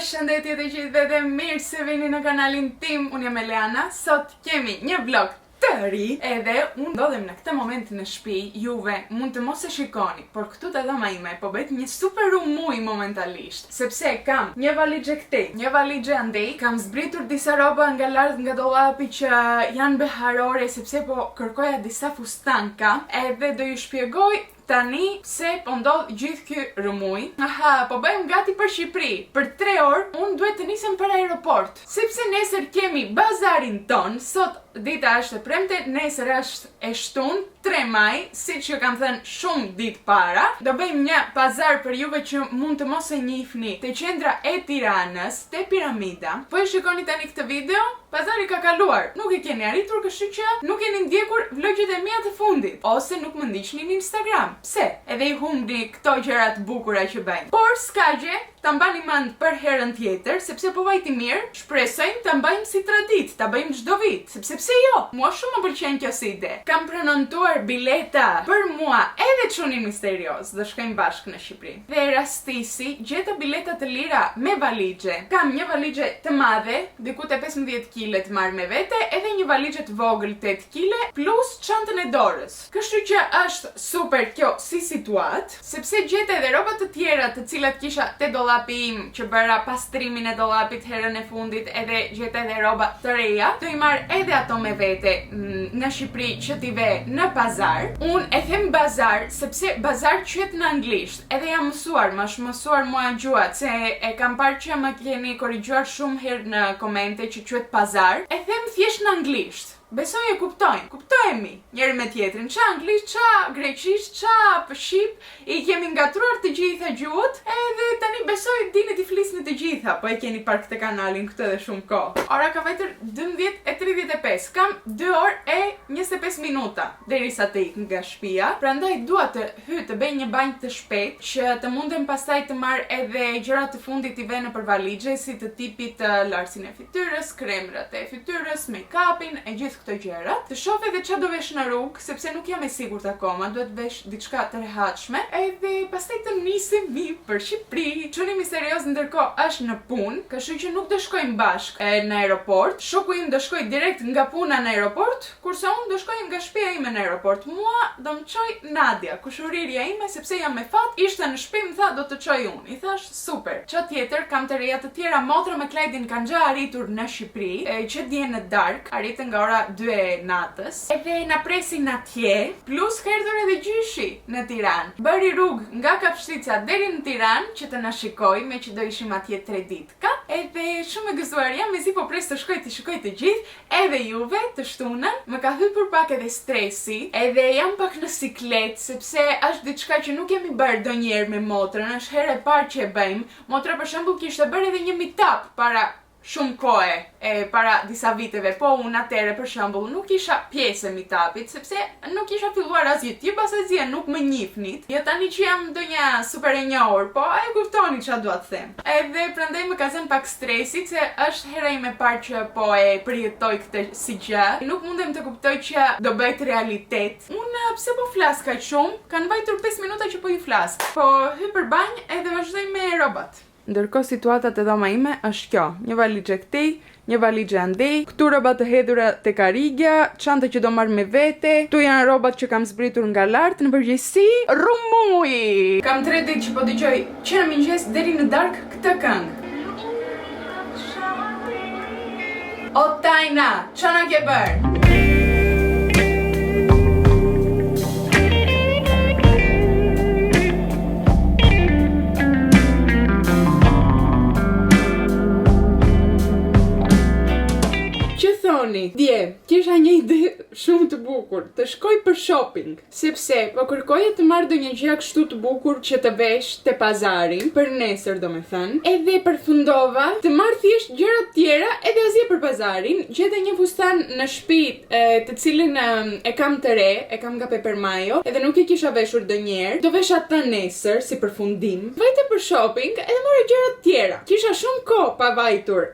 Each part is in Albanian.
Përshëndetje të gjithëve dhe mirë se vini në kanalin tim. Unë jam Eliana. Sot kemi një vlog të ri edhe unë ndodhem në këtë moment në shtëpi. Juve mund të mos e shikoni, por këtu te dhoma ime po bëhet një super rumuj momentalisht, sepse kam një valizhe këtej, një valizhe andej, kam zbritur disa rroba nga lart nga dollapi që janë beharore, sepse po kërkoja disa fustanka, edhe do ju shpjegoj tani pse po ndodh gjithë ky rëmuj. Po bëjmë gati për Shqipëri. Për 3 orë unë duhet të nisem për aeroport, sepse nesër kemi bazarin ton. Sot dita është e premte, nesër është e shtunë, 3 maj, siç ju kam thënë shumë ditë para. Do bëjmë një pazar për juve që mund të mos e njihni, te qendra e Tiranës, te Piramida. Po e shikoni tani këtë video, pazari ka kaluar. Nuk e keni arritur, kështu që nuk keni ndjekur vlogjet e mia të fundit, ose nuk më ndiqni në Instagram. Pse? Edhe i humbni këto gjëra të bukura që bëjmë. Por s'ka gjë, ta mbani mend për herën tjetër, sepse po vajti mirë. Shpresojmë ta mbajmë si traditë, ta bëjmë çdo vit, sepse pse jo? Mua shumë më pëlqen kjo si ide. Kam prenotuar bileta për mua edhe çunin misterioz. Do shkojmë bashkë në Shqipëri. Dhe rastisi, gjeta bileta të lira me valizhe. Kam një valizhe të madhe, diku te 15 kg të marr me vete, edhe një valizhe të vogël 8 kg plus çantën e dorës. Kështu që është super kjo si situatë, sepse gjeta edhe rroba të tjera të cilat kisha te dollapi im që bëra pastrimin e dollapit herën e fundit, edhe gjeta edhe rroba të reja, do i marr edhe ato me vete në Shqipëri që t'i ve në pazar. Unë e them bazar sepse bazar quhet në anglisht, edhe jam mësuar, më është mësuar mua gjuhat, se e kam parë që më keni korrigjuar shumë herë në komente që quhet pazar. E them thjesht në anglisht. Besoj e kuptojnë, kuptojemi njëri me tjetrin, qa anglisht, qa greqisht, qa shqip, i kemi ngatruar të gjitha gjuhët, edhe tani besoj dini t'i flisni të gjitha, po e keni parë këtë kanalin këtë edhe shumë kohë. Ora ka vajtur 12:35, kam 2 orë e 25 minuta derisa të ik nga shtëpia, prandaj dua të hyj të bëj një banjë të shpejtë që të mundem pastaj të marr edhe gjërat të fundit i vënë për valizhe, si të tipit lartësinë e fytyrës, kremrat e fytyrës, make-upin e gjithë këto gjërat. Të shoh edhe çfarë do vesh në rrugë, sepse nuk jam e sigurt akoma, duhet vesh diçka të rehatshme, edhe pastaj të nisemi për Shqipëri. Çuni misterioz ndërkohë është në punë, kështu që nuk do shkojmë bashkë në aeroport. Shoku im do shkojë direkt nga puna në aeroport, kurse unë do shkoj nga shtëpia ime në aeroport. Mua do më çoj Nadia, kushuriria ime, sepse jam me fat, ishte në shtëpi, më tha do të çoj unë. I thash super. Ç'a tjetër, kam të reja të tjera. Motra me Klajdin kanë xha arritur në Shqipëri, që dje në darkë, arritën nga ora 2 e natës, edhe na presin atje, plus ka erdhur edhe gjyshi në Tiranë. Bëri rrugë nga Kapshtica deri në Tiranë që të na shikoj, me që do ishim atje 3 ditë. Edhe shumë e gëzuar jam, mezi po pres të shkoj të shikoj të gjithë, edhe juve të shtunën. Më ka hyrë pak edhe stresi, edhe jam pak në siklet, sepse është diçka që nuk kemi bërë donjëherë me motrën, është herë e parë që e bëjmë. Motra për shembull kishte bërë edhe një meetup para shumë kohe, para disa viteve, po unë atëre për shembull nuk isha pjesë e meetupit, sepse nuk isha filluar as YouTube, as asgjë, nuk më njihnit. Jo tani që jam ndonjë super e njohur, po e kuptoni çfarë dua të them. Edhe prandaj më ka zënë pak stresi, se është hera ime e parë që po e përjetoj këtë si gjë. Nuk mundem të kuptoj që do bëhet realitet. Unë pse po flas kaq shumë? Kanë vajtur 5 minuta që po i flas. Po hy për banjë edhe vazhdoj me rrobat. Ndërkohë situata te dhoma ime është kjo, një valizhe këtej, një valizhe andej, këtu rroba të hedhura tek Arigja, çanta që do marr me vete, këtu janë rrobat që kam zbritur nga lart, në përgjithësi rumuj. Kam 3 ditë që po dëgjoj që në mëngjes deri në darkë këtë këngë. O Tajna, çana ke bërë? Dje, kisha një ide shumë të bukur, të shkoj për shopping, sepse po kërkoja të marr ndonjë gjë kështu të bukur që të vesh te pazari, për nesër domethënë, edhe përfundova të marr thjesht gjëra të tjera edhe asgjë për pazarin. Gjeta një fustan në shtëpi, të cilin e kam të re, e kam nga Peppermayo, edhe nuk e kisha veshur ndonjëherë, do vesh atë nesër si përfundim. Vajte për për shopping edhe mora gjëra të tjera. Kisha shumë kohë pa vajtur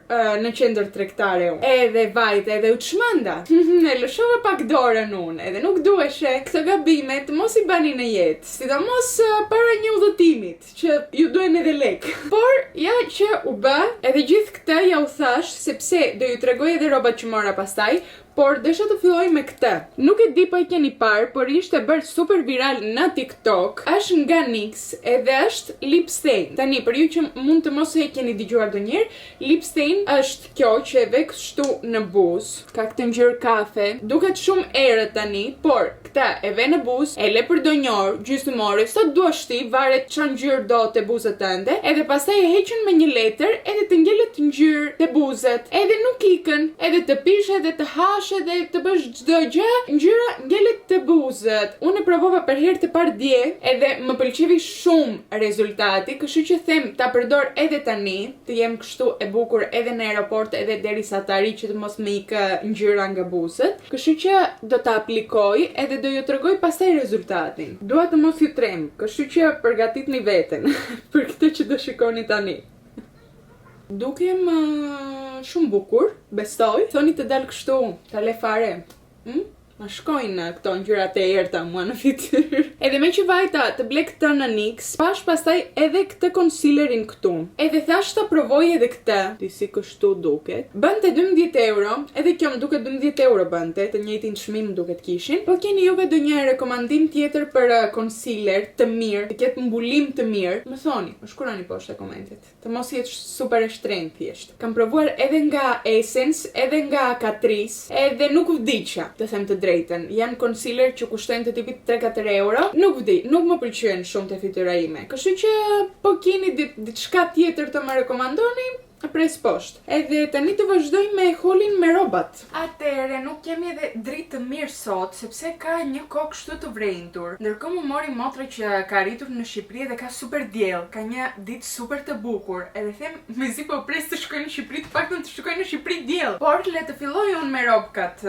në qendër tregtare unë. Edhe vajte edhe u çmenda. E lëshova pak dorën unë, edhe nuk duheshe këto gabime të mos i bani në jetë, sidomos para një udhëtimit që ju duhen edhe lek. Por ja që u bë, edhe gjithë këtë ja u thash sepse do ju tregoj edhe rrobat që mora pastaj. Por desha të filloj me këtë. Nuk e di po e keni parë, por ishte bërë super viral në TikTok. Është nga NYX edhe është lip stain. Tani për ju që mund të mos e keni dëgjuar ndonjëherë, lip stain është kjo që e ve kështu në buzë, ka këtë ngjyrë kafe. Duket shumë errët tani, por këtë e ve në buzë, e le për donjor, gjysmore, sa duash ti, varet çfarë ngjyrë do te buzët tënde, edhe pastaj e heqën me një letër edhe të ngjelet ngjyrë te buzët. Edhe nuk ikën, edhe të pish edhe të hash dhe të bësh çdo gjë, ngjyra ngjelet te buzët. Unë e provova për herë të parë dje, edhe më pëlqevi shumë rezultati, kështu që them ta përdor edhe tani, të jem kështu e bukur edhe në aeroport edhe derisa të arri që të mos më ikë ngjyra nga buzët. Kështu që do ta aplikoj edhe do ju tregoj pastaj rezultatin. Dua të mos ju trem, kështu që përgatitni veten për këtë që do shikoni tani. Dukem shumë bukur, besoj. Thoni të dal kështu, ta le fare. Ma shkojnë këto ngjyrat e errta mua në fytyrë. Edhe me që vajta të ble këtë në NYX, pash pastaj edhe këtë concealerin këtu. Edhe thash ta provoj edhe këtë. Ti si kështu duket. Bënte 12 euro, edhe kjo më duket 12 euro bënte, të njëjtin çmim duket kishin. Po keni juve ndonjë rekomandim tjetër për concealer të mirë, të ketë mbulim të mirë? Më thoni, më shkruani poshtë komentet. Të mos jetë super e shtrenjtë thjesht. Kam provuar edhe nga Essence, edhe nga Catrice, edhe nuk vdiqa, të them të drejtën. Janë concealer që kushtojnë të tipit 3-4 euro. Nuk më pëlqyen shumë te fytyra ime. Kështu që po keni diçka tjetër të më rekomandoni, pres poshtë. Edhe tani të vazhdoj me holin me robat. Atëherë nuk kemi edhe dritë të mirë sot, sepse ka një kohë kështu të vrentur. Ndërkohë më mori motra që ka arritur në Shqipëri dhe ka super diell, ka një ditë super të bukur. Edhe them, mezi po pres të shkoj në Shqipëri, të paktën të shkoj në Shqipëri diell. Por le të filloj unë me robkat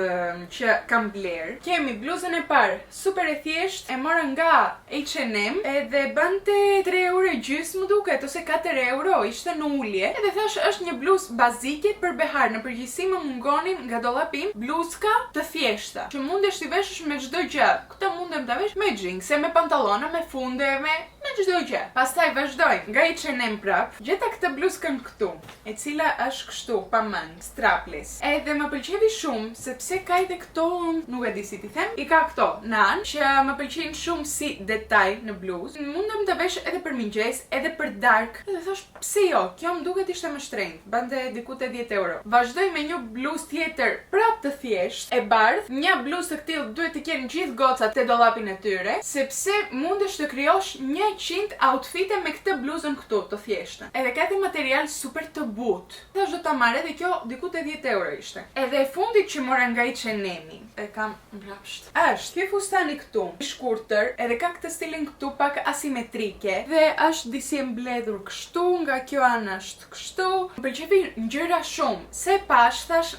që kam bler. Kemi bluzën e parë, super e thjeshtë, e mora nga H&M, edhe bante 3 euro gjysmë më duket, ose 4 euro, ishte në ulje. Edhe thash është një bluzë bazike për behar. Në përgjithësi më mungonin nga dollapim bluzka të thjeshta, që mundesh t'i veshësh me çdo gjë. Këtë mundem ta vesh me xhinse, me pantallona, me funde, me çdo gjë. Pastaj vazhdoj nga H&M prap. Gjeta këtë bluzkën këtu, e cila është kështu, pa mend, strapless. Edhe më pëlqevi shumë sepse ka edhe këto, nuk e di si t'i them, i ka këto nan që më pëlqejnë shumë si detaj në bluzë. Mundem ta vesh edhe për mëngjes, edhe për dark. Edhe thash, pse jo? Kjo më duket ishte më shtrenjtë, bante diku te 10 euro. Vazhdoj me një bluzë tjetër, prap të thjeshtë, e bardhë. Një bluzë të tillë duhet të kenë gjithë gocat te dollapin e tyre, sepse mundesh të krijosh 100 outfite me këtë bluzën këtu të thjeshtën. Edhe ka një material super të butë. Thash do ta marr edhe kjo diku te 10 euro ishte. Edhe e fundit që mora nga H&M-i, e kam mbrapsht. Është ky fustani këtu, i shkurtër, edhe ka këtë stilin këtu pak asimetrike dhe është disi e mbledhur kështu, nga kjo anë është kështu. Më pëlqevi ngjyra shumë. Se pash thash,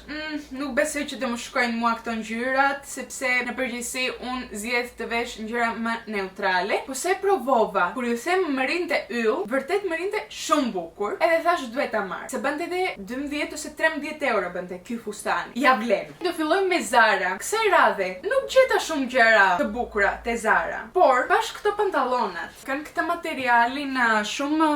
nuk besoj që të më shkojnë mua këto ngjyrat, sepse në përgjithësi unë zgjedh të vesh ngjyra më neutrale. Po se provova, kur ju them më rinte yll, vërtet më rinte shumë bukur, edhe thash duhet ta marr. Se bënte edhe 12 ose 13 euro bënte ky fustani. Ja vlen. Do filloj me Zara. Kësaj radhe nuk gjeta shumë gjëra të bukura te Zara, por pash këto pantallonat. Kanë këtë materialin shumë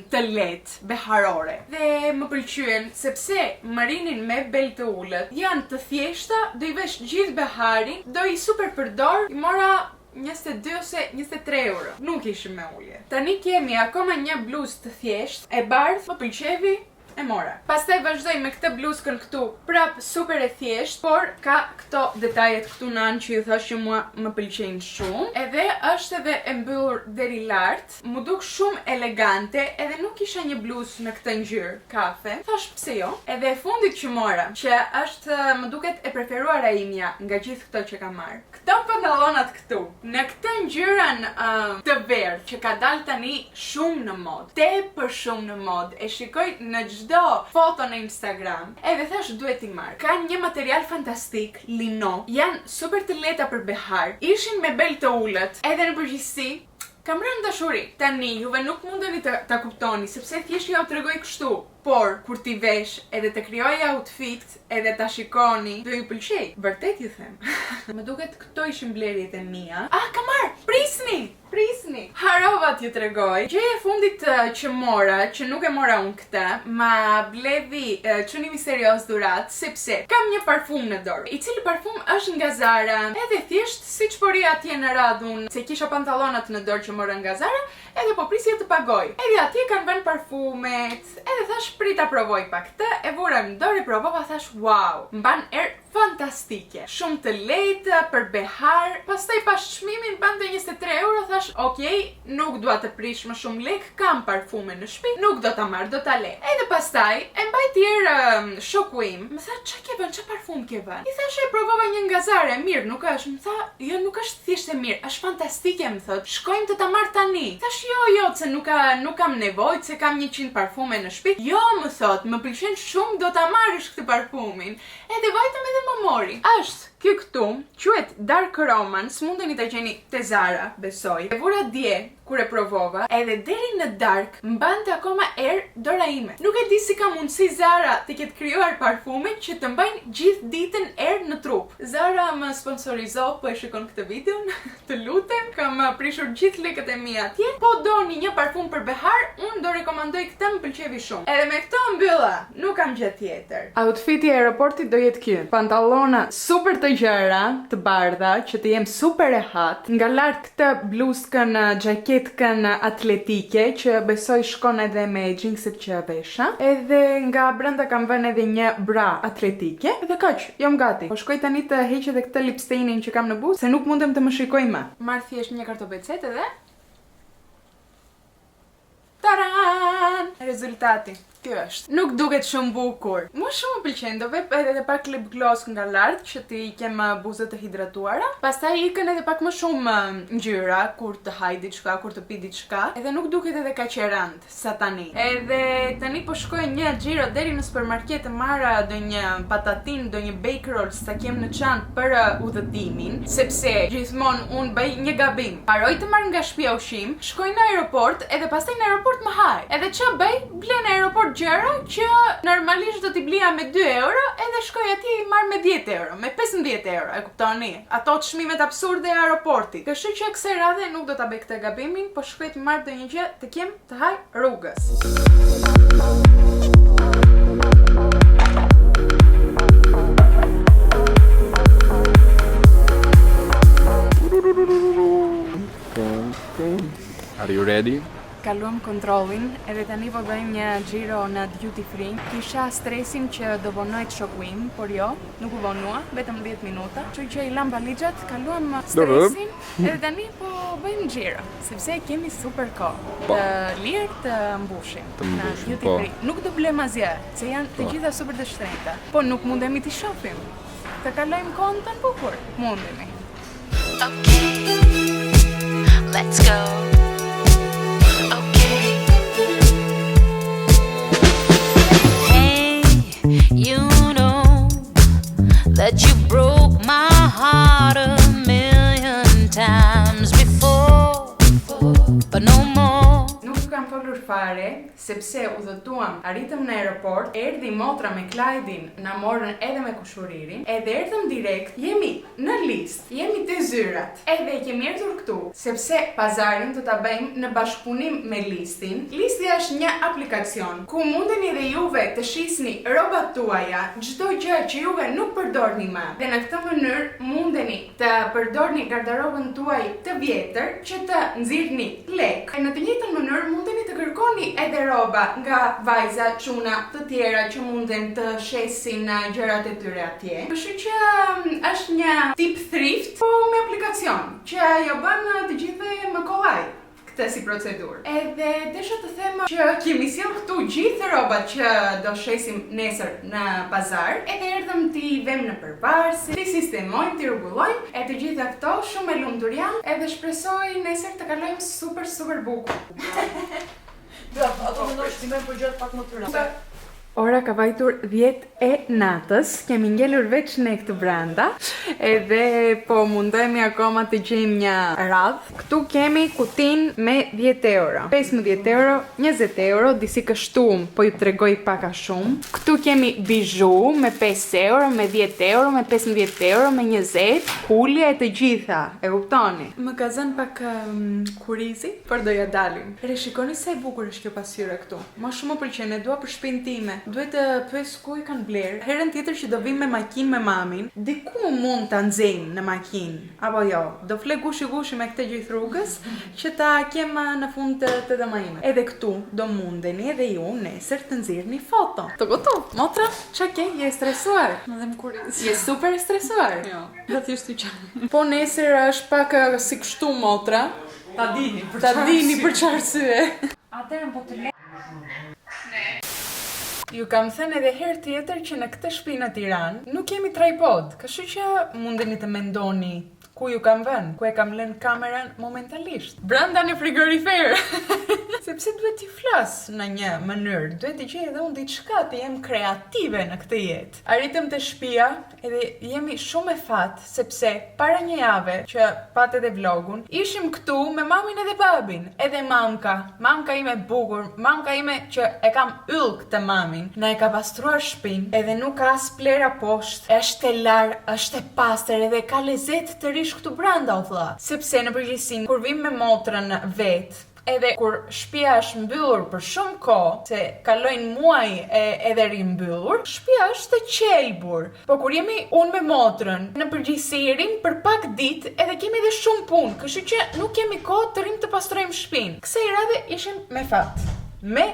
të lehtë, beharore. Dhe më pëlqyen sepse më rinin me bel të ulët. Janë të thjeshta, do i vesh gjithë beharin, do i super përdor, i mora 22 ose 23 euro. Nuk ishim me ulje. Tani kemi akoma një bluzë të thjeshtë, e bardhë, më pëlqevi, e mora. Pastaj vazhdoj me këtë bluzkën këtu, prap super e thjeshtë, por ka këto detajet këtu në anë që ju thash që mua më pëlqejnë shumë. Edhe është edhe e mbyllur deri lart, më duk shumë elegante, edhe nuk isha një bluzë me këtë ngjyrë kafe. Thash pse jo? Edhe e fundit që mora, që është më duket e preferuara imja nga gjithë këto që kam marrë. Këto pantallonat këtu, në këtë ngjyrën të verdhë që ka dalë tani shumë në mod, tepër shumë në mod. E shikoj në çdo foto në Instagram, edhe thash duhet i marr. Kanë një material fantastik, lino, janë super të lehta për behar, ishin me bel të ulët, edhe në përgjithësi Kam rënë dashuri. Tani juve nuk mundeni ta kuptoni sepse thjesht ja u tregoj kështu. Por kur ti vesh edhe të krijoj outfit edhe ta shikoni, do ju pëlqej. Vërtet ju them. Më duket këto ishin blerjet e mia. Kam marr. Prisni. Harova t'ju tregoj. Gjëja e fundit që mora, që nuk e mora unë këtë, ma blevi çunimi serioz dhurat, sepse kam një parfum në dorë, i cili parfum është nga Zara, edhe thjesht siç po ri atje në radhun, se kisha pantallonat në dorë që mora nga Zara, edhe po prisja të pagoj. Edhe atje kanë vënë parfumet, edhe thash prita provoj pak këtë, e vura në dorë, provova, thash wow, mban erë fantastike, shumë të lehtë për behar. Pastaj pas çmimin bante 23 euro, thash okej, nuk dua të prish më shumë lek, kam parfume në shtëpi, nuk do ta marr, do ta le. Edhe pastaj e mbaj tjerë shoku im, më tha ç'a ke vënë, ç'a parfum ke vënë? I thash e provova një nga Zara, mirë nuk është, më tha jo nuk është thjesht e mirë, është fantastike, më thot. Shkojmë të ta marr tani. Thash jo, se nuk kam nevojë, se kam 100 parfume në shtëpi. Jo, më thot, më pëlqen shumë, do ta marrësh këtë parfumin. Edhe vajtëm edhe më mori. Është kjo këtu, quhet Dark Romance, mundeni ta gjeni te Zara, besoj. E vura dje kur e provova, edhe deri në dark mbante akoma erë dora ime. Nuk e di si ka mundësi Zara të ketë krijuar parfume që të mbajnë gjithë ditën erë në trup. Zara më sponsorizo, po e shikon këtë videon, të lutem, kam prishur gjithë lekët e mia atje. Po doni një parfum për behar, unë do rekomandoj këtë, më pëlqevi shumë. Edhe me këto mbylla, nuk kam gjë tjetër. Outfiti e aeroportit do jetë ky. Pantallona super të gjëra, të bardha, që të jem super e hat. Nga lart këtë bluzkën, xhaketkën atletike, që besoj shkon edhe me jeanset që vesha. Edhe nga brenda kam vënë edhe një bra atletike. Edhe kaq, jam gati. Po shkoj tani të heq edhe këtë lipstainin që kam në buzë, se nuk mundem të më shikoj më. Marr thjesht një kartobecet edhe taran! Rezultati. Kjo është. Nuk duket shumë bukur. Më shumë më pëlqen, do vep edhe pak lip gloss nga lart që ti kem buzët të hidratuara. Pastaj ikën edhe pak më shumë ngjyra kur të haj diçka, kur të pi diçka, edhe nuk duket edhe kaq e rënd sa tani. Edhe tani po shkoj një xhiro deri në supermarket të marra ndonjë patatin, ndonjë bake rolls sa kem në çantë për udhëtimin, sepse gjithmonë un bëj një gabim. Paroj të marr nga shtëpia ushqim, shkoj në aeroport, edhe pastaj në aeroport më haj. Edhe ç'a bëj? Ble në aeroport gjëra që normalisht do t'i blija me 2 euro, edhe shkoj atje i marr me 10 euro, me 15 euro, e kuptoni? Ato çmimet absurde e aeroportit. Kështu që kësaj radhe nuk do ta bëj këtë gabimin, po shkoj të marr ndonjë gjë të kem të haj rrugës. Are you ready? Kaluam kontrollin, edhe tani po bëjmë një xhiro në duty free. Kisha stresin që do vonoj të shoku im, por jo, nuk u vonua, vetëm 10 minuta. Kështu që i lam valixhat, kaluam stresin, edhe tani po bëjmë xhiro, sepse kemi super kohë. Të lirë të mbushim në duty free. Nuk do blem asgjë, se janë të gjitha super të shtrenjta. Po nuk mundemi t'i shohim. Të kalojmë kohën të bukur. Mundemi. Okay, let's go. That you broke my heart 1,000,000 times before, but no more. Nuk kam folur fare, sepse udhëtuam, arritëm në aeroport, erdhi motra me Klajdin, na morën edhe me kushuririn, edhe erdhëm direkt, jemi në listë, jemi të zyrat, edhe kemi erdhur këtu, sepse pazarin do ta bëjmë në bashkëpunim me listin. Listi është një aplikacion, ku mundeni dhe juve të shisni rrobat tuaja, çdo gjë që juve nuk përdorni më. Dhe në këtë mënyrë mundeni të përdorni garderobën tuaj të vjetër që të nxirrni lek. Në të njëjtën mënyrë mundeni të kërkoni edhe rroba nga vajza, çuna të tjera që munden të shesin gjërat e tyre atje. Kështu që është një tip thrift, po me aplikacion, që jo bën të gjithë më kollaj këtë si procedurë. Edhe desha të them që kemi sjell këtu gjithë rrobat që do shesim nesër në pazar, edhe erdhëm t'i vëmë në përvarësi, t'i sistemojmë, t'i rregullojmë, e të gjitha këto shumë e lumtur jam, edhe shpresoj nesër të kalojmë super bukur. Bravo, ato mendoj shtimojmë për gjërat pak më të rënda. Ora ka vajtur 10 e natës, kemi ngelur veç ne këtu brenda, edhe po mundohemi akoma të gjejmë një radhë. Këtu kemi kutin me 10 euro, 15 euro, 20 euro, disi kështum, po ju tregoj pak a shumë. Këtu kemi bizhu me 5 euro, me 10 euro, me 15 euro, me 20, hulje e të gjitha, e kuptoni? Më ka zënë pak kurizi, por do ja dalim. Shikoni sa e bukur është kjo pasqyre këtu. Ma shumë më pëlqen, e dua për shtëpinë time. Duhet të pyes ku i kanë bler. Herën tjetër që do vim me makinë me mamin, diku mund ta nxejmë në makinë, apo jo? Do fle gushi me këtë gjithë rrugës që ta kem në fund të dëmajme. Edhe këtu do mundeni edhe ju nesër të nxirrni foto. Të gotov. Motra, çka ke? Je stresuar? Më dhe më kuriz. Je super stresuar? Jo, do thjesht të qanë. Po nesër është pak si kështu motra. Ta dini për çfarë arsye. Atëherë po të le. Ju kam thënë edhe herë tjetër që në këtë shtëpi në Tiranë nuk kemi tripod, kështu që mundeni të mendoni ku ju kam vënë, ku e kam lënë kamerën momentalisht. Brenda në frigorifer. Sepse duhet t'i flas në një mënyrë, duhet t'i gjej edhe unë diçka, të jem kreative në këtë jetë. Arritëm te shtëpia edhe jemi shumë e fat, sepse para një jave që patët e vlogun, ishim këtu me mamin edhe babin, edhe mamka ime bukur, mamka ime që e kam yll këtë mamin, na e ka pastruar shtëpinë, edhe nuk ka as plera poshtë, është e larë, është e pastër edhe ka lezet të rish këtu brenda o thlla. Sepse në përgjithësi kur vim me motrën vet, edhe kur shtëpia është mbyllur për shumë kohë, se kalojnë muaj edhe rimbyllur, shtëpia është e qelbur. Po kur jemi unë me motrën, në përgjithësi rim për pak ditë edhe kemi edhe shumë punë, kështu që nuk kemi kohë të rim të pastrojmë shtëpinë. Kësaj radhe ishim me fat. Me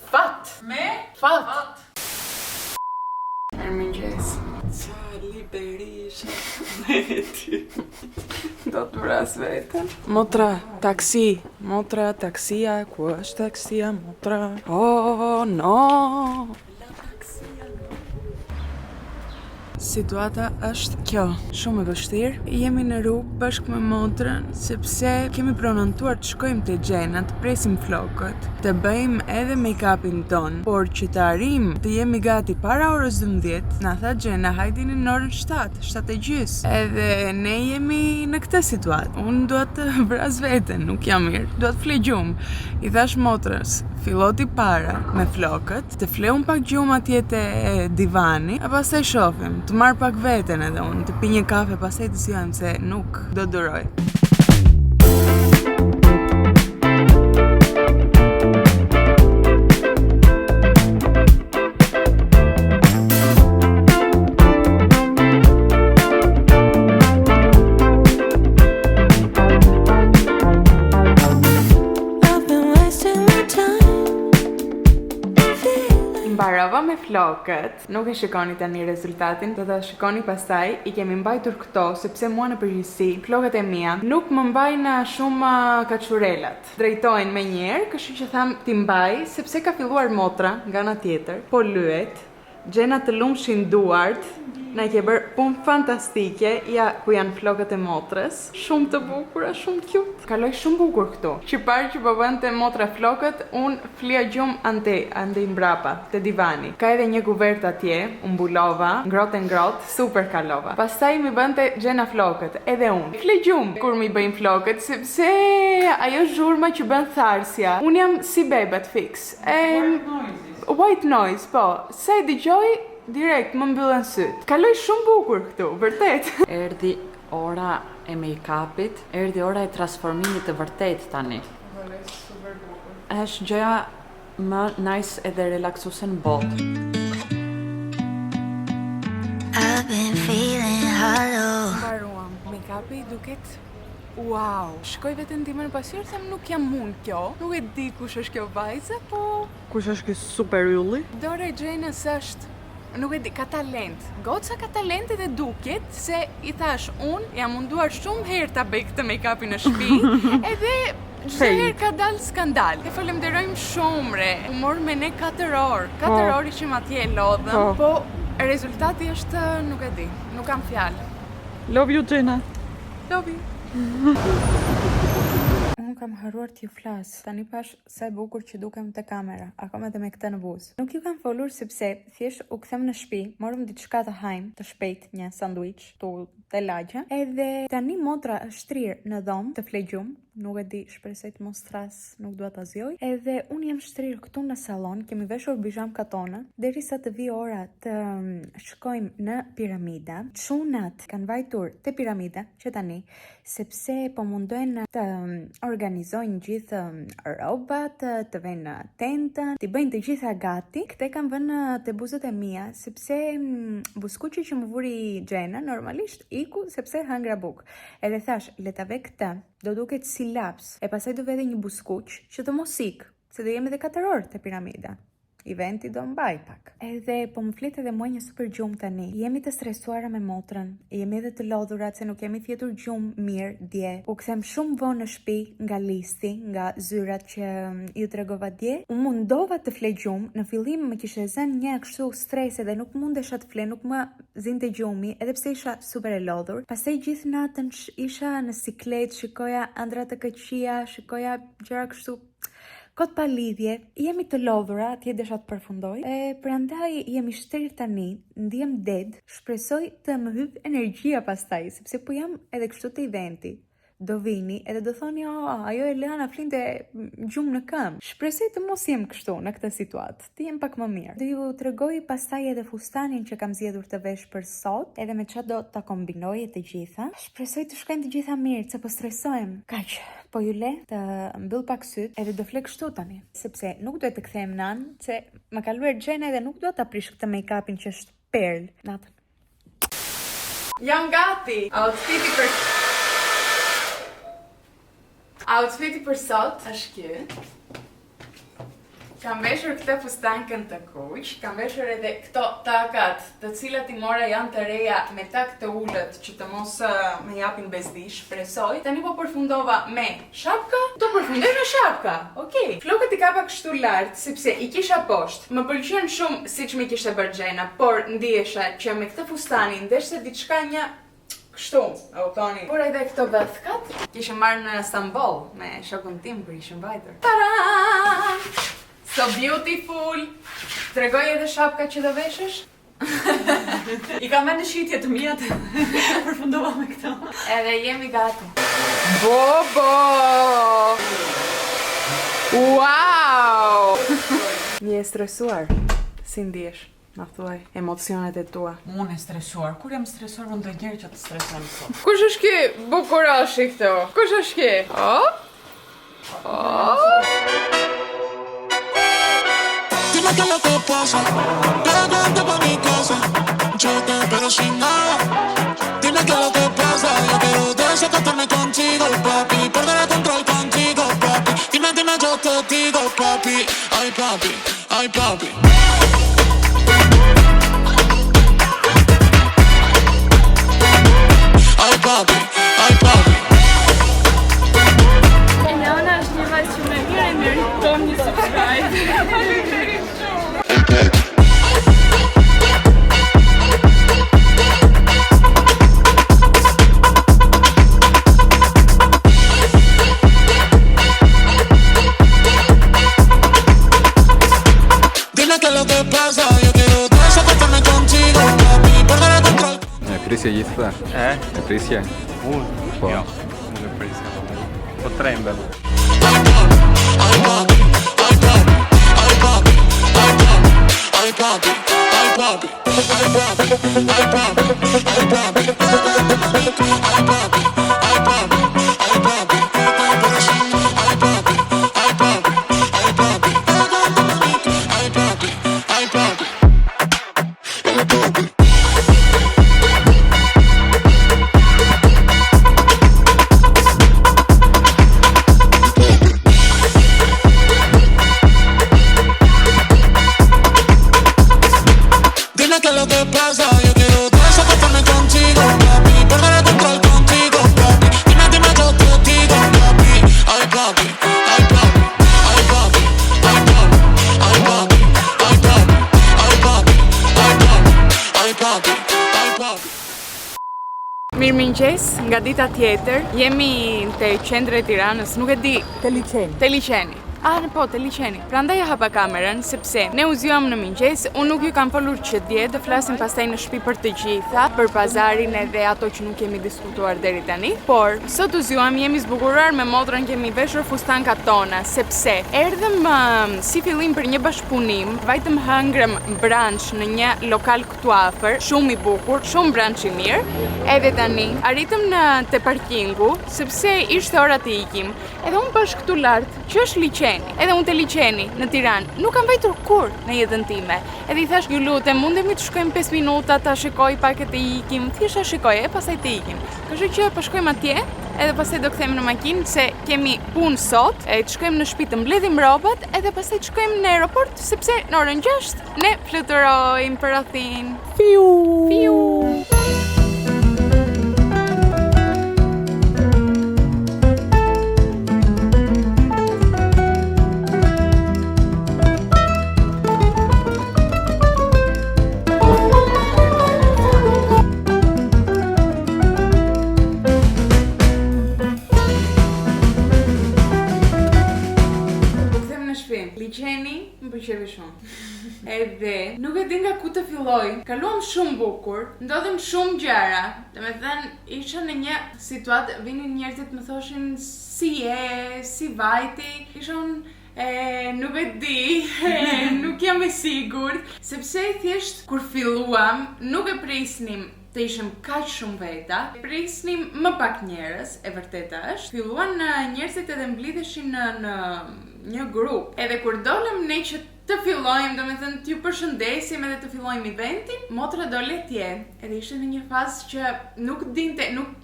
fat. Mirëmëngjes. Çfarë Berisha me ty. Do të vras veten. Motra, taksia, ku është taksia, motra? Oh, no! Situata është kjo, shumë e vështirë. Jemi në rrugë bashkë me motrën, sepse kemi pronontuar të shkojmë te Gjena, të presim flokët, të bëjmë edhe make-upin ton, por që të arrim të jemi gati para orës 12, na tha Gjena, hajdini në orën 7:30. Edhe ne jemi në këtë situatë. Unë dua të vras veten, nuk jam mirë, dua të fle gjumë. I thash motrës, filloti para me flokët, të fleun pak gjumë atje te divani, e pastaj shohim. Të marr pak veten edhe unë, të pi një kafe, pastaj të sjajmë se nuk do duroj. Mbarova me flokët, nuk e shikoni tani rezultatin, do ta shikoni pastaj. I kemi mbajtur këto sepse mua në përgjithësi flokët e mia nuk më mbajnë shumë kaçurelat. Drejtojnë me njerë, kështu që tham ti mbaj sepse ka filluar motra nga ana tjetër, po lyet. Gjena të lumshin duart, na ke bërë punë fantastike, ja ku janë flokët e motrës, shumë të bukura, shumë cute. Kaloj shumë bukur këtu. Që parë që po bënte motra flokët, unë flia gjumë ande mbrapa, te divani. Ka edhe një kuvert atje, unë mbulova, ngrohtë, super kalova. Pastaj mi bënte Gjena flokët, edhe unë. Fle gjumë kur mi bëjmë flokët, sepse ajo zhurma që bën tharsja. Unë jam si bebat fix. White noise, po. Se dëgjoj direkt më mbyllën syt. Kaloj shumë bukur këtu, vërtet. Erdhi ora e make-upit, erdhi ora e transformimit të vërtet tani. Është gjëja më nice edhe relaksuese në botë. I've been feeling hollow. Mbaruam. Make-upi duket wow. Shkoj vetëm ndihmën pasqyrë, them nuk jam unë kjo. Nuk e di kush është kjo vajze, po Kush është ky super ylli? Dora e Gjenës është, nuk e di, ka talent. Goca ka talent edhe duket se i thash unë jam munduar shumë herë ta bëj këtë make-upin në shtëpi, edhe çdo herë ka dalë skandal. E falenderojmë shumë re. U mor me ne 4 orë. 4 orë ishim atje lodhëm, po rezultati është nuk e di, nuk kam fjalë. Love you, Gjena. Love you. Unë kam harruar t'ju flas. Tani pash sa e bukur që dukem te kamera, akoma edhe me këtë në buzë. Nuk ju kam folur sepse thjesht u kthem në shtëpi, morëm diçka të hajm, të shpejt, një sanduiç, te lagja, edhe tani motra është shtrirë në dhomë të flegjum. Nuk e di, shpresoj të mos thras, nuk dua ta zgjoj. Edhe unë jam shtrirë këtu në sallon, kemi veshur bizhamka tona, derisa të vi ora të shkojmë në piramida. Çunat kanë vajtur te piramida që tani, sepse po mundojnë të organizojnë gjithë rrobat, të vënë në tentën, të bëjnë të gjitha gati. Këte kam vënë te buzët e mia, sepse buskuqi që më vuri Gjena normalisht iku sepse hangra buk. Edhe thash, le ta vë këtë. Do duket si laps, e pasaj do vede një buskuq që të mos ik, se do jemi dhe 4 orë te piramida. Eventi do mbaj pak. Edhe po më flet edhe mua një super gjumë tani. Jemi të stresuara me motrën, jemi edhe të lodhurat se nuk kemi thjetur gjumë mirë dje. U kthem shumë vonë në shtëpi nga listi, nga zyrat që ju tregova dje. U mundova të flej gjumë, në fillim më kishte zënë një kështu stres edhe nuk mundesha të flej, nuk më zinte gjumi, edhe pse isha super e lodhur. Pastaj gjithë natën isha në siklet, shikoja ëndra të këqija, shikoja gjëra kështu kot pa lidhje, jemi të lodhura, atje desha të përfundoj. Prandaj jemi shtrirë tani, ndihem dead, shpresoj të më hyp energjia pastaj, sepse po jam edhe kështu te eventi. Do vini edhe do thoni, ajo Eliana flinte gjumë në këmbë. Shpresoj të mos jem kështu në këtë situatë, të jem pak më mirë. Do ju tregoj pastaj edhe fustanin që kam zgjedhur të vesh për sot, edhe me çfarë do ta kombinoj të gjitha. Shpresoj të shkojnë të gjitha mirë, se po stresohem. Kaq, po ju le të mbyll pak syt, edhe do flek kështu tani, sepse nuk duhet të kthehem nan, se më ka luar Gjena edhe nuk do ta prish këtë make-upin që është perl. Natën. Jam gati. Outfiti për sot është ky. Kam veshur këtë fustankën të kuq, kam veshur edhe këto takat, të cilat I mora janë të reja me tak të ullët që të mos me japin bezdi, shpresoj. Tani po përfundova me shapka, do përfundoj me shapka. Okej. Flokët I kapa kështu lart, sepse I kisha poshtë. Më pëlqen shumë siç më kishte bërë Gjena, por ndihesha që me këtë fustanin ndeshte diçka një kështu, e kuptoni. Por edhe këto vethkat kishim marrë në Istanbul me shokun tim kur ishim vajtur. Taran! So beautiful! Tregoj edhe shapka që do veshësh? I kam në shitje të mia të përfundova me këto. Edhe jemi gati. Bobo! Wow! Je stresuar? Si ndihesh? Ma thuaj, emocionet e tua. Unë e stresuar. Kur jam stresuar, më ndoj njerë që të stresojmë sot. Kush është ki bukurashi këto? Kush është ki? Dime qué es lo que pasa, pegando pa' mi casa, yo te espero sin nada. Dime qué es lo que pasa, yo quiero desacatarme contigo, papi, perder el control contigo, papi. Dime, yo te digo, papi, ay papi, ay papi. Ay papi, ay papi. Eliana është një vajzë që me mirë e meriton një subscribe. Dime qué es lo que pasa, yo quiero desacatarme contigo, papi, perder el control. E prisje gjithë të? E prisje? Unë? Po. Jo, nuk e prisja. Po trembe. Ay papi, ay papi, ay papi, ay papi, ay papi, ay papi, ay papi, ay papi, ay papi, ay papi, ay papi, ay papi, ay papi, ay papi, ay papi, ay papi. Dime qué es lo que pasa, yo quiero desacatarme contigo, papi, perder el control contigo, Mirëmëngjes, nga dita tjetër, jemi te qendra e Tiranës, nuk e di, te liçeni. Po, te liçeni. Prandaj e hapa kamerën, sepse ne u zgjuam në mëngjes, unë nuk ju kam folur që dje, do flasim pastaj në shtëpi për të gjitha, për pazarin edhe ato që nuk kemi diskutuar deri tani, por sot u zgjuam, jemi zbukuruar me motrën, kemi veshur fustankat tona, sepse erdhëm si fillim për një bashkëpunim, vajtëm hëngrëm brunch në një lokal këtu afër, shumë i bukur, shumë brunch i mirë, edhe tani arritëm te parkingu, sepse ishte ora të ikim, edhe unë bash këtu lart, që është liçeni. Edhe unë te liçeni në Tiranë nuk kam vajtur kur në jetën time. Edhe I thash, ju lutem, mundemi të shkojmë 5 minuta ta shikoj pak e të ikim. Thjesht shikoj, pastaj të ikim. Kështu që po shkojmë atje, edhe pastaj do kthehemi në makinë se kemi punë sot, të shkojmë në shtëpi të mbledhim rrobat, edhe pastaj të shkojmë në aeroport sepse në orën 6 ne fluturojmë për Athinë. Fiu. Liçeni më pëlqeu shumë. Edhe nuk e di nga ku të filloj. Kaluam shumë bukur, ndodhin shumë gjëra. Domethënë, isha në një situatë, vinin njerëzit më thoshin si vajti, isha nuk e di, nuk jam e sigurt, sepse thjesht kur filluam, nuk e prisnim të ishim kaq shumë veta, prisnim më pak njerëz, e vërteta është. Filluan njerëzit edhe mblidheshin në një grup. Edhe kur dolëm ne që të fillojmë, domethënë t'ju përshëndesim edhe të fillojmë eventin, motra doli atje, edhe ishte në një fazë që nuk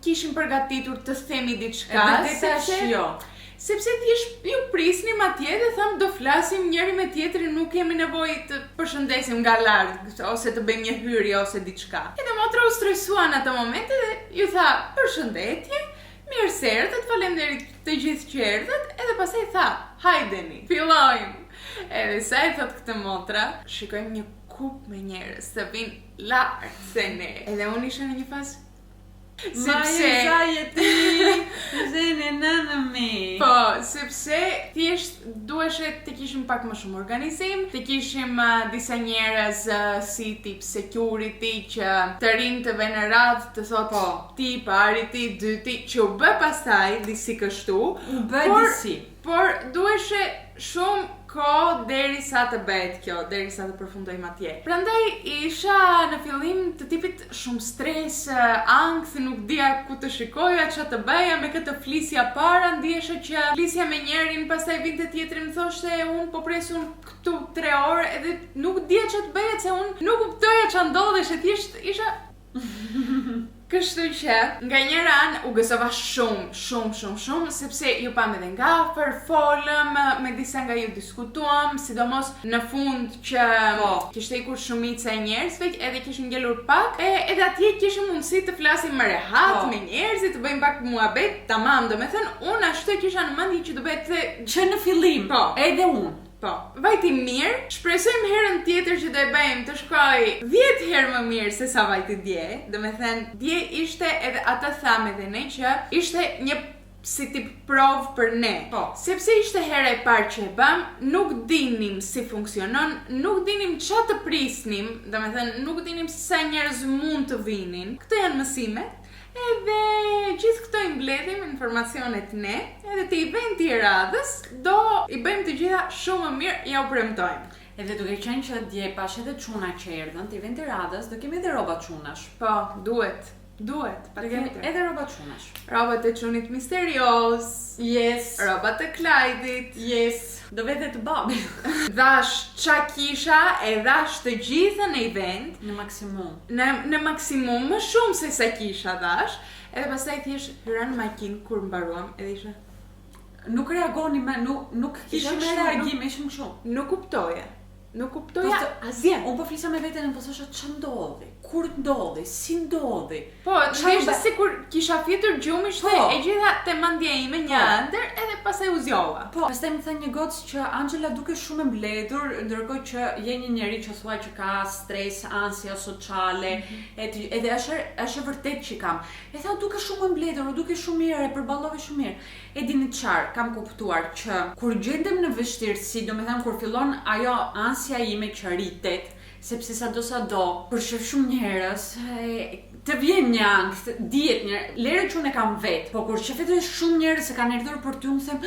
kishim përgatitur të themi diçka, sepse thjesht ju prisnim atje dhe thamë do flasim njëri me tjetrin, nuk kemi nevojë të përshëndesim nga larg ose të bëjmë një hyrje ose diçka. Edhe motra u stresua në atë moment edhe ju tha përshëndetje, mirë se erdhët, faleminderit të gjithë që erdhët, edhe pastaj tha, hajdeni, fillojmë. Edhe sa e thot këtë motra, shikojmë një kup me njerëz të vinë lart se ne. Edhe unë isha në një fazë sepse thjesht duheshe të kishim pak më shumë organizim, të kishim disa njerëz si tip security që të rinë të vënë në radhë të thotë ti pari, ti dyti, që u bë pastaj disi kështu, por duheshe shumë kohë derisa të bëhet kjo, derisa të përfundojmë atje. Prandaj isha në fillim të tipit shumë stres, ankth, nuk dija ku të shikoja, ç'a të bëja me këtë flisja para, ndjesha që flisja me njërin, pastaj vinte tjetri më thoshte unë po presun këtu 3 orë edhe nuk dija ç'a të bëja, se unë nuk kuptoja ç'a ndodhej, thjesht isha kështu që nga njëra anë u gëzova shumë, sepse ju pam edhe nga afër, folëm, me disa nga ju diskutuam, sidomos në fund që kishte ikur shumica e njerëzve, edhe kishin ngelur pak, edhe atje kishim mundësi të flasim më rehat me njerëzit, të bëjmë pak muhabet, tamam, domethënë unë ashtu kisha në mendje që do bëhet që në fillim, edhe unë. Vajti mirë, shpresojmë herën tjetër që do e bëjmë të shkoj 10 herë më mirë se sa vajti dje. Domethënë, dje ishte edhe ata thamë edhe ne që ishte një si tip provë për ne. Sepse ishte hera e parë që e bëm, nuk dinim si funksionon, nuk dinim ç'a të prisnim, domethënë nuk dinim sa njerëz mund të vinin. Këto janë mësimet. Edhe gjithë këto I mbledhim informacionet ne, edhe të eventi I radhës, do I bëjmë të gjitha shumë më mirë, ja u premtojmë. Edhe duke qenë që dje pash edhe çuna që erdhën, të eventi radhës, do kemi edhe rroba çunash. Duhet, patjetër. Edhe rroba çunash. Rrobat e çunit misterios. Yes. Rrobat e Klajdit. Yes. Do vete të babi. Dhash ç'a kisha, e dhash të gjitha në event. Në maksimum. Në maksimum, më shumë se sa kisha dhash. Edhe pastaj thjesht hyra në makinë kur mbaruam, edhe isha nuk reagoni me, nuk kishim reagim, ishim kështu. Nuk kuptoja asgjë. Unë po flisa me veten, po thosha ç'a ndodhi? kur ndodhi, si ndodhi. Po, ishte sikur kisha fjetur gjumi, ishte e gjitha te mandja ime një ëndër edhe pastaj u zgjova. Po, pastaj më thënë një gocë që Angela duke shumë e mbledhur, ndërkohë që je një njeri që thuaj që ka stres, ansia sociale, edhe është vërtet që kam. E tha duke shumë e mbledhur, duke shumë mirë, e përballove shumë mirë. E dini çfarë, kam kuptuar që kur gjendem në vështirësi, domethënë kur fillon ajo ansia ime që rritet, sepse sado, për shumë njerëz, të vjen një angst, dihet një, lere që unë e kam vetë, po kur shefetoj shumë njerëz se kanë erdhur për ty, unë them,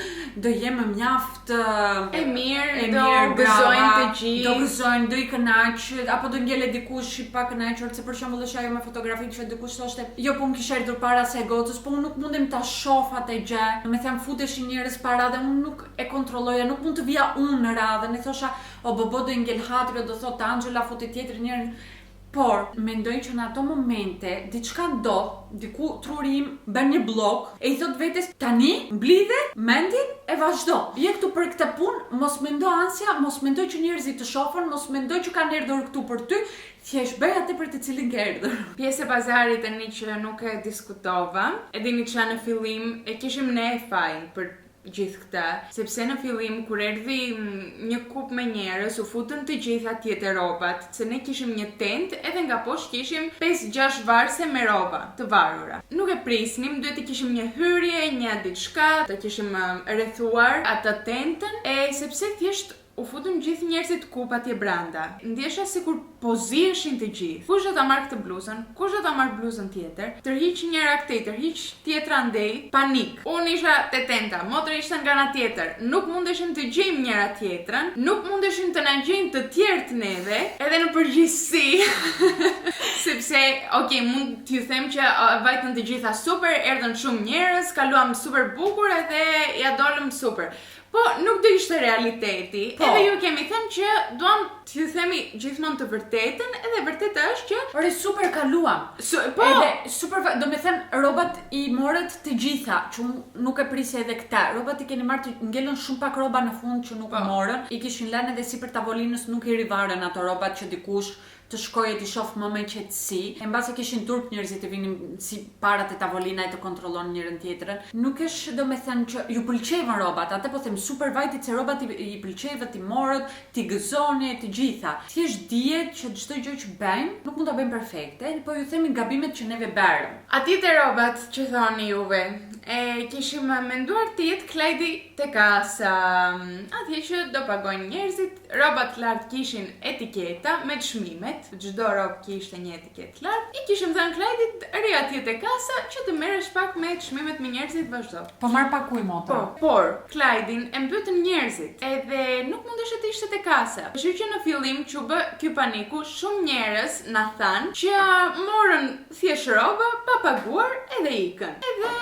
do jem më mjaft e mirë, do gëzojnë të gjithë, do gëzojnë, do i kënaq, apo do ngele dikush i pa kënaqur, se për shembull është ajo me fotografinë që dikush thoshte, jo po unë kisha erdhur para se gocës, po unë nuk mundem ta shoh atë gjë. Me them futeshin njerëz para dhe unë nuk e kontrolloja, nuk mund të vija unë në radhën, e thosha, o bobo do ngel hatri, do thotë Angela futi tjetër njerë. Por, mendoj që në ato momente, diçka ndodh, diku truri im bën një blok, e i thot vetes, tani, mblidhe, mendin, e vazhdo. Je këtu për këtë punë, mos mendo ansia, mos mendoj që njerëzit të shohin, mos mendoj që kanë erdhur këtu për ty, thjesht bëj atë për të cilin ke erdhur. Pjesë e bazarit tani që nuk e diskutova, e dini që në fillim e kishim ne e fajin për gjithë këta, sepse në fillim kur erdhi një kup me njerëz, u futën të gjitha tjetër robat, se ne kishim një tent edhe nga poshtë kishim 5-6 varse me roba të varura. Nuk e prisnim, duhet të kishim një hyrje, një diçka, të kishim rrethuar atë tentën, sepse thjesht u futën gjithë njerëzit kup atje brenda. Ndjesha sikur po ziheshin të gjithë. Kush do ta marr këtë bluzën? Kush do ta marr bluzën tjetër? Tërhiq njëra këtej, tërhiq tjetra andej, panik. Unë isha te tenta, motra ishte nga ana tjetër. Nuk mundeshim të gjejmë njëra tjetrën, nuk mundeshim të na gjejmë të tjerët neve, edhe në përgjithësi. Sepse, mund t'ju them që vajtën të gjitha super, erdhën shumë njerëz, kaluam super bukur edhe ja dolëm super. Po, nuk do ishte realiteti, edhe ju kemi thënë që duam t'ju themi gjithmonë të vërtetën, edhe vërteta është që super kaluam. Edhe super, do me thënë, robat i morët të gjitha, që nuk e prisja edhe këta. Robat i keni marrë të ngellën shumë pak roba në fund që nuk morën, i kishin lënë edhe si për tavolinës, nuk i rivarën ato robat që dikush të shkojë t'i shoh më me qetësi. E mbase kishin turp njerëzit të vinin si parat e tavolina e të kontrollon njërin tjetrën. Nuk është domethënë që ju pëlqejnë robat, atë po them super vajtit se robat i pëlqejnë ti morët, ti gëzoni të gjitha. Thjesht dihet që çdo gjë që bëjmë nuk mund ta bëjmë perfekte, po ju themi gabimet që neve bërëm. Aty te robat që thoni juve, kishim menduar të jetë Klajdi te kasa. Atje që do pagojnë njerëzit, robat lart kishin etiketa me çmimet. Çdo rob kishte një etiketë lart. I kishim thënë Klajdit, ri atje te kasa që të merresh pak me çmimet me njerëzit vazhdo. Po marr pak ujë motra. Por Klajdin e mbytën njerëzit, edhe nuk mundesh të ishte te kasa. Kështu që në fillim që bë ky paniku, shumë njerëz na thanë që morën thjesht rroba pa paguar edhe ikën. Edhe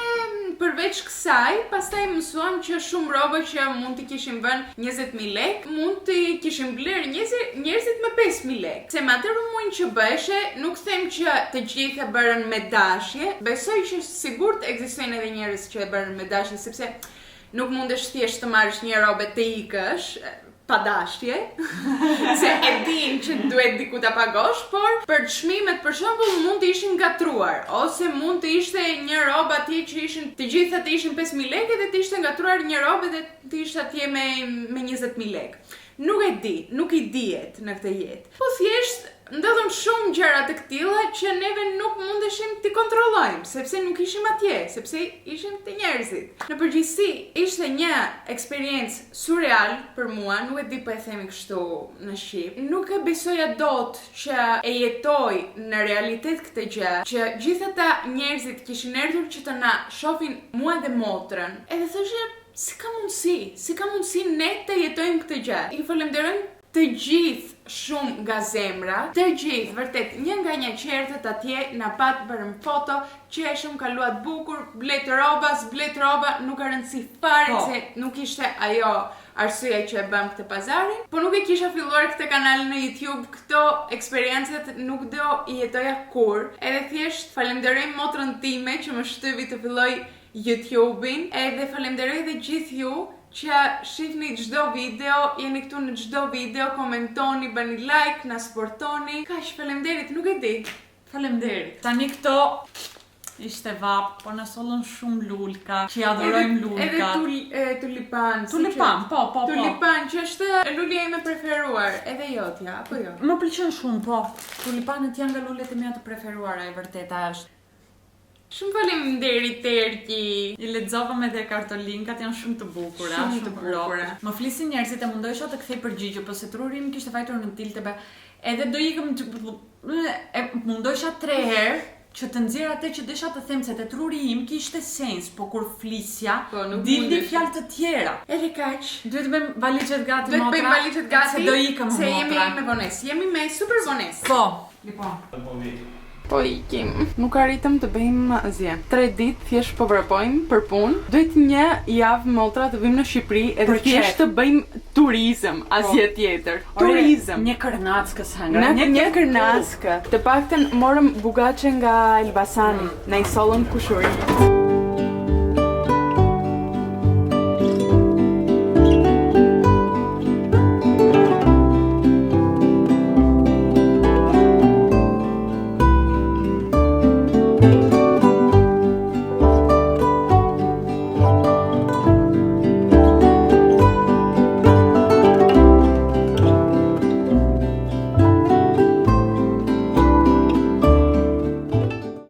përveç kësaj, pastaj mësuam që shumë rroba që mund t'i kishim vënë 20.000 lekë, mund t'i kishim blerë njerëzit me 5.000 lekë. Se me atë rumuin që bëshe, nuk them që të gjithë e bërën me dashje, besoj që sigurt ekzistojnë edhe njerëz që e bërën me dashje, sepse nuk mundesh thjesht të marrësh një robë të ikësh pa dashje, se e din që duhet diku ta pagosh, por për çmimet për shembull mund të ishin gatruar, ose mund të ishte një robë atje që ishin të gjitha të ishin 5.000 lekë dhe të ishte gatruar një robë dhe të ishte atje me 20.000 lekë. Nuk e di, nuk i dihet në këtë jetë. Po thjesht ndodhen shumë gjëra të këtilla që neve nuk mundeshim t'i kontrollojmë, sepse nuk ishim atje, sepse ishim te njerëzit. Në përgjithësi, ishte një eksperiencë surreal për mua, nuk e di po e themi kështu në shqip. Nuk e besoja dot që e jetoj në realitet këtë gjë, që gjithë ata njerëzit kishin erdhur që të na shohin mua dhe motrën. Edhe thoshe, si ka mundësi ne të jetojmë këtë gjë. I falenderojmë të gjithë shumë nga zemra, të gjithë, vërtet, një nga një qertët atje na pat bërëm foto, qeshëm, kaluat bukur, blet roba, nuk ka rëndësi fare, se nuk ishte ajo arsyeja që e bëm këtë pazarin, po nuk e kisha filluar këtë kanal në YouTube, këto eksperiencet nuk do i jetoja kur, edhe thjesht falenderoj motrën time që më shtyvi të filloj YouTube-in, edhe falenderoj dhe gjithë ju që shihni çdo video, jeni këtu në çdo video, komentoni, bëni like, na supportoni. Kaq, faleminderit, nuk e di. Faleminderit. Tani këto ishte vap, po na sollën shumë lulka, që i adhurojmë lulkat. Edhe tulipan. Tulipan, po. Tulipan që është lulja ime preferuar, edhe jotja, apo jo? Më pëlqen shumë, po. Tulipanët janë nga lulet e mia të preferuara, e vërteta është. Shumë faleminderit Terki. I lexova edhe kartolinkat, janë shumë të bukura, Shumë të bukura. Më flisin njerëzit e mundojsha të kthej përgjigje, po se truri im kishte fajtur në tiltebe. Edhe do ikëm mundojsha 3 herë që të nxjerr atë që desha të them se te truri im kishte sens, po kur flisja, dilni fjalë të tjera. Edhe kaq. Duhet të bëjmë valizhet gati, Duhet të bëjmë valizhet gati. Se do ikëm se motra. jemi me vonesë. Jemi me super vonesë. Po. Po ikim. Nuk arritëm të bëjmë asgjë. 3 ditë thjesht po vrapojmë për punë. Duhet një javë motra të vim në Shqipëri edhe thjesht të bëjmë turizëm, asgjë tjetër. Turizëm. Një kërnackë s'hangra. Një kërnackë. Të paktën morëm bugaçe nga Elbasani, na i sollën kushuri.